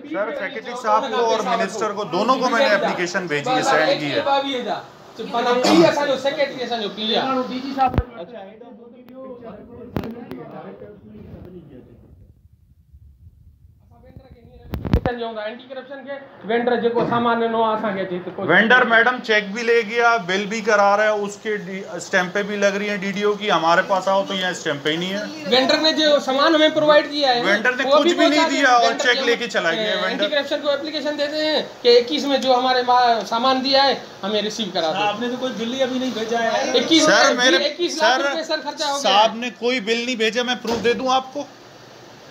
Sir secretary साहब को और मिनिस्टर को दोनों को मैंने एप्लीकेशन भेजी है, सेंड की है। वेंडर मैडम चेक भी ले गया, बिल भी करा रहा है, उसके स्टैंपे भी लग रही है डीडीओ की। हमारे पास आओ तो यहाँ स्टैंप ही नहीं है। वेंडर ने जो सामान हमें प्रोवाइड किया है, वेंडर ने कुछ भी नहीं दिया और चेक लेके चला गया। एंटी करप्शन को एप्लीकेशन देते हैं कि 21 में जो हमारे सामान दिया है हमें रिसीव करा दो। आपने तो कोई बिल ही अभी नहीं भेजा है। 21 सर मेरे 21 लाख रुपए सर खर्चा हो गया। साहब ने कोई बिल नहीं भेजा, मैं प्रूफ दे दूं आपको?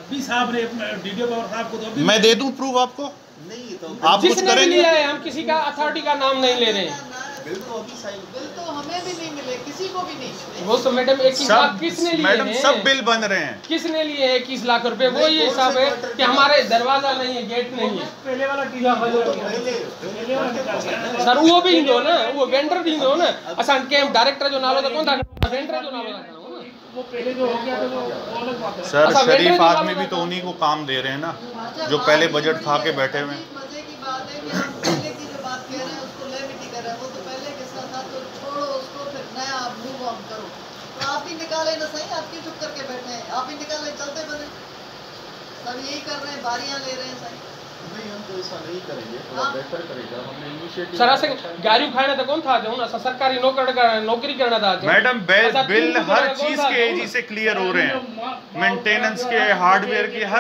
अभी साहब ने डीडीओ साहब को तो अभी मैं दे दूं प्रूफ आपको? नहीं तो आप कुछ करेंगे? हम किसी का अथॉरिटी का नाम नहीं ले रहे हैं। बिल तो हमें भी नहीं मिले, किसी को भी नहीं। वो तो मैडम 21 लाख किसने लिए मैडम हैं? सब बिल बन रहे हैं। किसने लिए 21 लाख रुपए? वो ये हिसाब है कि हमारे दरवाजा नहीं है, गेट नहीं है। पहले वाला सर वो भी दो ना, वो वेंडर भी दो ना। असां के डायरेक्टर जो नालो था कौन था? वेंडर जो नालो था वो पहले जो हो गया था वो अलग बात है। सर शरीफ आदमी भी तो उन्हीं को काम दे रहे हैं ना, जो पहले बजट खा के बैठे हुए हैं। मजे की बात है कि हम पहले की जो बात कह रहे हैं उसको लेविटी कर रहे हैं। वो तो पहले के साथ था, तो छोड़ो उसको, फिर नया आप मूव ऑन करो। तो आप ही निकाले ना, सही आप क्यों चुप करके बैठे हैं? आप ही निकाले, चलते बने। सब यही कर रहे हैं, बारियां ले रहे हैं। सही नहीं, हम तो ऐसा नहीं करेंगे, थोड़ा बेहतर करेगा। हमने इनिशिएटिव सर से गाड़ी खाने तो कौन था जो ना सरकारी नौकरी करना था। मैडम बिल हर चीज के एजी से क्लियर हो रहे हैं, मेंटेनेंस के, हार्डवेयर के, हर